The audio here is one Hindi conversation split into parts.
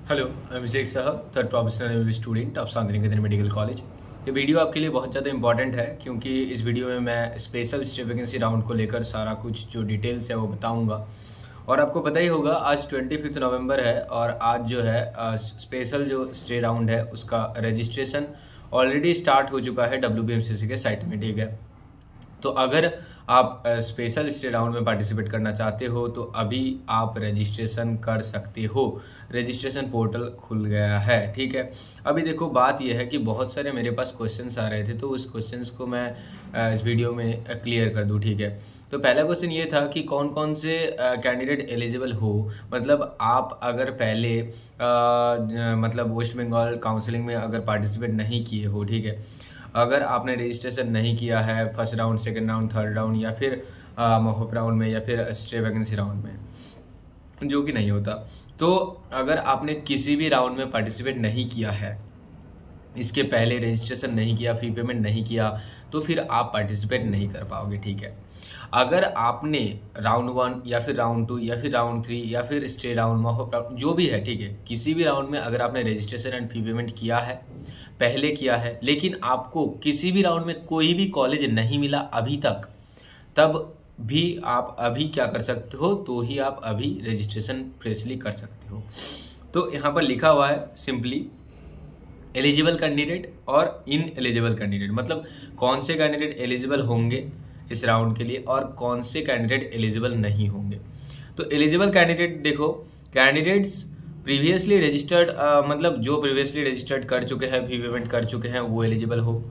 हेलो, मैं अभिषेक साहब, third professional MBBS student of Shantiniketan medical college. ये वीडियो आपके लिए बहुत ज़्यादा इंपॉर्टेंट है क्योंकि इस वीडियो में मैं स्पेशल स्टे वैकेंसी राउंड को लेकर सारा कुछ जो डिटेल्स है वो बताऊंगा। और आपको पता ही होगा आज 25 नवंबर है और आज जो है स्पेशल जो स्टे राउंड है उसका रजिस्ट्रेशन ऑलरेडी स्टार्ट हो चुका है WBMCC के साइट में। ठीक है, तो अगर आप स्पेशल स्टे राउंड में पार्टिसिपेट करना चाहते हो तो अभी आप रजिस्ट्रेशन कर सकते हो। रजिस्ट्रेशन पोर्टल खुल गया है। ठीक है, अभी देखो बात यह है कि बहुत सारे मेरे पास क्वेश्चंस आ रहे थे तो उस क्वेश्चंस को मैं इस वीडियो में क्लियर कर दूं। ठीक है, तो पहला क्वेश्चन ये था कि कौन कौन से कैंडिडेट एलिजिबल हो। मतलब आप अगर पहले मतलब वेस्ट बंगाल काउंसलिंग में अगर पार्टिसिपेट नहीं किए हो, ठीक है, अगर आपने रजिस्ट्रेशन नहीं किया है first round, second round, third round या फिर मॉक राउंड में या फिर स्टे वैकेंसी राउंड में, जो कि नहीं होता, तो अगर आपने किसी भी राउंड में पार्टिसिपेट नहीं किया है, इसके पहले रजिस्ट्रेशन नहीं किया, फी पेमेंट नहीं किया, तो फिर आप पार्टिसिपेट नहीं कर पाओगे। ठीक है, अगर आपने राउंड 1 या फिर राउंड 2 या फिर राउंड 3 या फिर स्टे राउंड, मॉक राउंड, जो भी है, ठीक है, किसी भी राउंड में अगर आपने रजिस्ट्रेशन एंड फी पेमेंट किया है, पहले किया है, लेकिन आपको किसी भी राउंड में कोई भी कॉलेज नहीं मिला अभी तक, तब भी आप अभी क्या कर सकते हो, तो ही आप अभी रजिस्ट्रेशन फ्रेशली कर सकते हो। तो यहाँ पर लिखा हुआ है सिंपली एलिजिबल कैंडिडेट और इन एलिजिबल कैंडिडेट, मतलब कौन से कैंडिडेट एलिजिबल होंगे इस राउंड के लिए और कौन से कैंडिडेट एलिजिबल नहीं होंगे। तो एलिजिबल कैंडिडेट देखो, कैंडिडेट्स प्रीवियसली रजिस्टर्ड, मतलब जो प्रीवियसली रजिस्टर्ड कर चुके हैं, फी पेमेंट कर चुके हैं, वो एलिजिबल हो।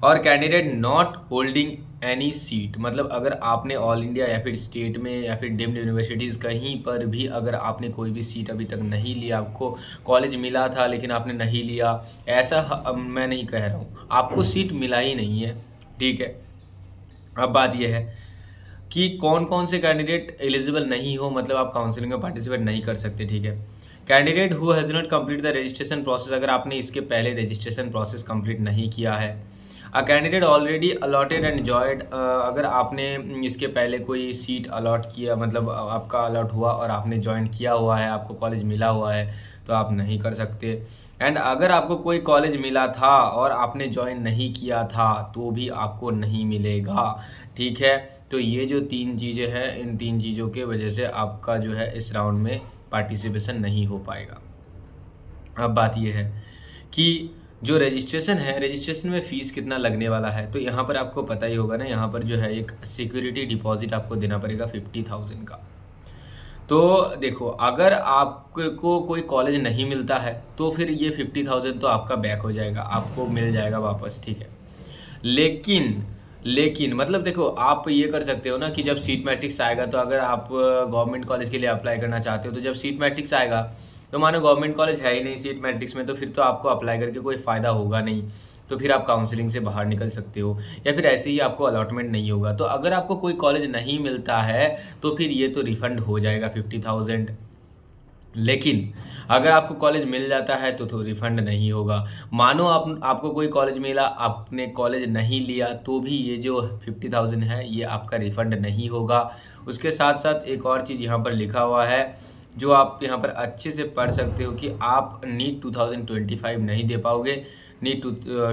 और candidate not holding any seat, मतलब अगर आपने ऑल इंडिया या फिर स्टेट में या फिर डीम्ड यूनिवर्सिटीज़ कहीं पर भी अगर आपने कोई भी सीट अभी तक नहीं लिया, आपको कॉलेज मिला था लेकिन आपने नहीं लिया, ऐसा मैं नहीं कह रहा हूँ, आपको सीट मिला ही नहीं है। ठीक है, अब बात यह है कि कौन कौन से कैंडिडेट एलिजिबल नहीं हो, मतलब आप काउंसलिंग में पार्टिसिपेट नहीं कर सकते। ठीक है, candidate who has not complete the registration process, अगर आपने इसके पहले रजिस्ट्रेशन प्रोसेस कंप्लीट नहीं किया है। A candidate already allotted and joined, अगर आपने इसके पहले कोई सीट अलॉट किया, मतलब आपका अलॉट हुआ और आपने ज्वाइन किया हुआ है, आपको कॉलेज मिला हुआ है, तो आप नहीं कर सकते। एंड अगर आपको कोई कॉलेज मिला था और आपने ज्वाइन नहीं किया था तो भी आपको नहीं मिलेगा। ठीक है, तो ये जो 3 चीज़ें हैं, इन 3 चीज़ों के वजह से आपका जो है इस राउंड में पार्टिसिपेशन नहीं हो पाएगा। अब बात यह है कि जो रजिस्ट्रेशन है, रजिस्ट्रेशन में फीस कितना लगने वाला है, तो यहाँ पर आपको पता ही होगा ना, यहाँ पर जो है एक सिक्योरिटी डिपॉजिट आपको देना पड़ेगा 50,000 का। तो देखो, अगर आपको कोई कॉलेज नहीं मिलता है तो फिर ये 50,000 तो आपका बैक हो जाएगा, आपको मिल जाएगा वापस। ठीक है, लेकिन मतलब देखो, आप ये कर सकते हो ना कि जब सीट मैट्रिक्स आएगा, तो अगर आप गवर्नमेंट कॉलेज के लिए अप्लाई करना चाहते हो, तो जब सीट मैट्रिक्स आएगा तो मानो गवर्नमेंट कॉलेज है ही नहीं सीट मैट्रिक्स में, तो फिर तो आपको अप्लाई करके कोई फायदा होगा नहीं, तो फिर आप काउंसलिंग से बाहर निकल सकते हो, या फिर ऐसे ही आपको अलॉटमेंट नहीं होगा। तो अगर आपको कोई कॉलेज नहीं मिलता है तो फिर ये तो रिफंड हो जाएगा 50,000, लेकिन अगर आपको कॉलेज मिल जाता है तो रिफंड नहीं होगा। मानो आपको कोई कॉलेज मिला, आपने कॉलेज नहीं लिया, तो भी ये जो 50,000 है ये आपका रिफंड नहीं होगा। उसके साथ साथ एक और चीज़ यहाँ पर लिखा हुआ है जो आप यहाँ पर अच्छे से पढ़ सकते हो कि आप नीट 2025 नहीं दे पाओगे। नीट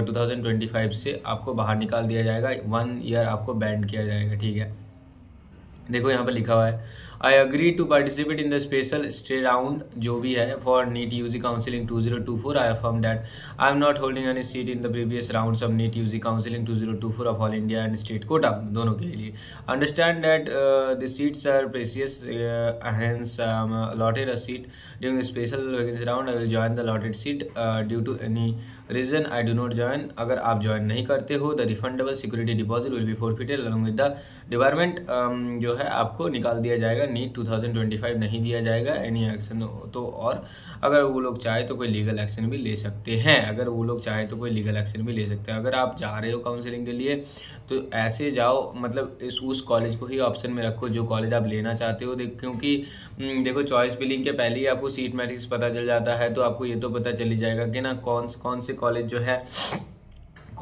2025 से आपको बाहर निकाल दिया जाएगा, 1 ईयर आपको बैन किया जाएगा। ठीक है, देखो यहाँ पर लिखा हुआ है I agree to participate in the special stray round, जो भी है for NEET UG counselling 2024। I affirm that I am not holding any seat in the previous rounds of NEET UG counselling 2024 of all India and state quota, दोनों के लिए। Understand that the seats are precious, hence allotted a seat during special vacancy round. I will join the allotted seat due to any reason I do not join. अगर आप ज्वाइन नहीं करते हो, the refundable security deposit will be forfeited along with the department, जो है आपको निकाल दिया जाएगा, नीट 2025 नहीं दिया जाएगा। एनी एक्शन तो, और अगर वो लोग चाहे तो कोई लीगल एक्शन भी ले सकते हैं, अगर वो लोग चाहे तो कोई लीगल एक्शन भी ले सकते हैं। अगर आप जा रहे हो काउंसलिंग के लिए तो ऐसे जाओ, मतलब उस कॉलेज को ही ऑप्शन में रखो जो कॉलेज आप लेना चाहते हो। क्योंकि देखो, चॉइस फिलिंग के पहले ही आपको सीट मैट्रिक्स पता चल जाता है, तो आपको ये तो पता चल ही जाएगा कि ना कौन से कॉलेज जो है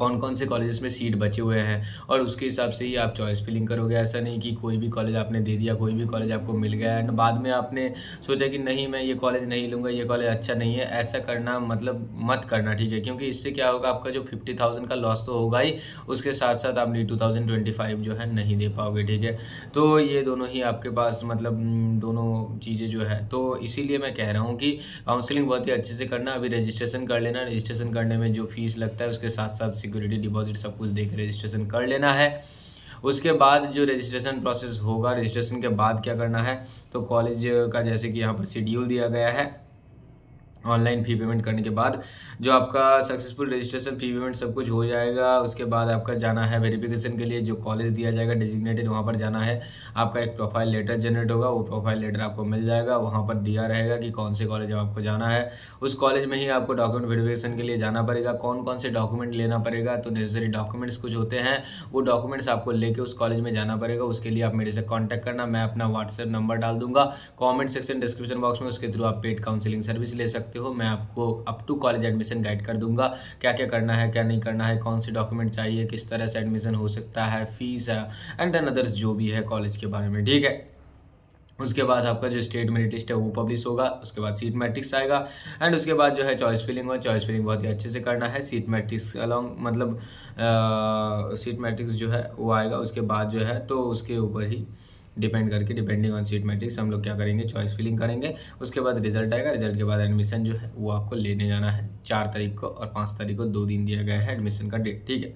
कौन कौन से कॉलेजेस में सीट बचे हुए हैं, और उसके हिसाब से ही आप चॉइस फिलिंग करोगे। ऐसा नहीं कि कोई भी कॉलेज आपने दे दिया, कोई भी कॉलेज आपको मिल गया एंड बाद में आपने सोचा कि नहीं मैं ये कॉलेज नहीं लूँगा, ये कॉलेज अच्छा नहीं है। ऐसा करना मतलब मत करना, ठीक है, क्योंकि इससे क्या होगा, आपका जो 50,000 का लॉस तो होगा ही, उसके साथ साथ आप 2025 जो है नहीं दे पाओगे, ठीक है। तो ये दोनों ही आपके पास मतलब दोनों चीज़ें जो है, तो इसीलिए मैं कह रहा हूँ कि काउंसलिंग बहुत ही अच्छे से करना। अभी रजिस्ट्रेशन कर लेना, रजिस्ट्रेशन करने में जो फीस लगता है उसके साथ साथ सिक्योरिटी डिपॉजिट सब कुछ देकर रजिस्ट्रेशन कर लेना है। उसके बाद जो रजिस्ट्रेशन प्रोसेस होगा, रजिस्ट्रेशन के बाद क्या करना है, तो कॉलेज का जैसे कि यहाँ पर शेड्यूल दिया गया है, ऑनलाइन फी पेमेंट करने के बाद जो आपका सक्सेसफुल रजिस्ट्रेशन फी पेमेंट सब कुछ हो जाएगा। उसके बाद आपका जाना है वेरिफिकेशन के लिए, जो कॉलेज दिया जाएगा डेजिग्नेटेड, वहाँ पर जाना है। आपका एक प्रोफाइल लेटर जनरेट होगा, वो प्रोफाइल लेटर आपको मिल जाएगा, वहाँ पर दिया रहेगा कि कौन से कॉलेज में आपको जाना है। उस कॉलेज में ही आपको डॉक्यूमेंट वेरिफिकेशन के लिए जाना पड़ेगा। कौन कौन से डॉक्यूमेंट लेना पड़ेगा, तो नेसेसरी डॉक्यूमेंट्स कुछ होते हैं, वो डॉक्यूमेंट्स आपको लेके उस कॉलेज में जाना पड़ेगा। उसके लिए आप मेरे से कॉन्टैक्ट करना, मैं अपना व्हाट्सएप नंबर डाल दूंगा कॉमेंट सेक्शन डिस्क्रिप्शन बॉक्स में, उसके थ्रू आप पेड काउंसलिंग सर्विस ले सकते हो। मैं आपको up to college admission guide कर दूंगा, क्या क्या करना है क्या नहीं करना है, कौन से डॉक्यूमेंट चाहिए, किस तरह से एडमिशन हो सकता है, फीस है एंड देन अदर्स जो भी है कॉलेज के बारे में, ठीक है। उसके बाद आपका जो स्टेट मेरिट लिस्ट है वो पब्लिश होगा, उसके बाद सीट मैट्रिक्स आएगा एंड उसके बाद जो है चॉइस फिलिंग होगा। चॉइस फिलिंग बहुत ही अच्छे से करना है। सीट मैट्रिक्स अलॉन्ग मतलब सीट मैट्रिक्स जो है वो आएगा, उसके बाद जो है तो उसके ऊपर ही डिपेंड करके, डिपेंडिंग ऑन सीट मैट्रिक्स, हम लोग क्या करेंगे, चॉइस फिलिंग करेंगे। उसके बाद रिजल्ट आएगा, रिजल्ट के बाद एडमिशन जो है वो आपको लेने जाना है 4 तारीख को और 5 तारीख को, 2 दिन दिया गया है एडमिशन का डेट, ठीक है।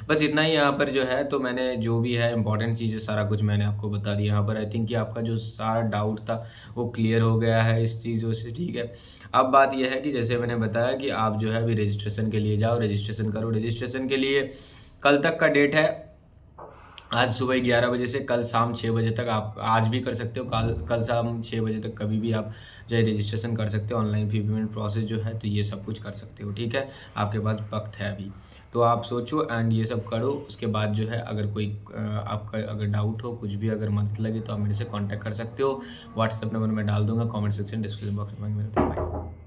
बस इतना ही यहाँ पर जो है, तो मैंने जो भी है इंपॉर्टेंट चीज़ें सारा कुछ मैंने आपको बता दिया यहाँ पर। आई थिंक कि आपका जो सारा डाउट था वो क्लियर हो गया है इस चीज़ों से, ठीक है। अब बात यह है कि जैसे मैंने बताया कि आप जो है अभी रजिस्ट्रेशन के लिए जाओ, रजिस्ट्रेशन करो। रजिस्ट्रेशन के लिए कल तक का डेट है, आज सुबह 11 बजे से कल शाम 6 बजे तक। आप आज भी कर सकते हो, कल शाम 6 बजे तक कभी भी आप जो है रजिस्ट्रेशन कर सकते हो। ऑनलाइन फी पेमेंट प्रोसेस जो है, तो ये सब कुछ कर सकते हो, ठीक है। आपके पास वक्त है अभी, तो आप सोचो एंड ये सब करो। उसके बाद जो है अगर कोई आपका अगर डाउट हो, कुछ भी अगर मदद लगे, तो आप मेरे से कॉन्टैक्ट कर सकते हो। व्हाट्सएप नंबर मैं डाल दूंगा कॉमेंट सेक्शन डिस्क्रिप्शन बॉक्स में। बाय।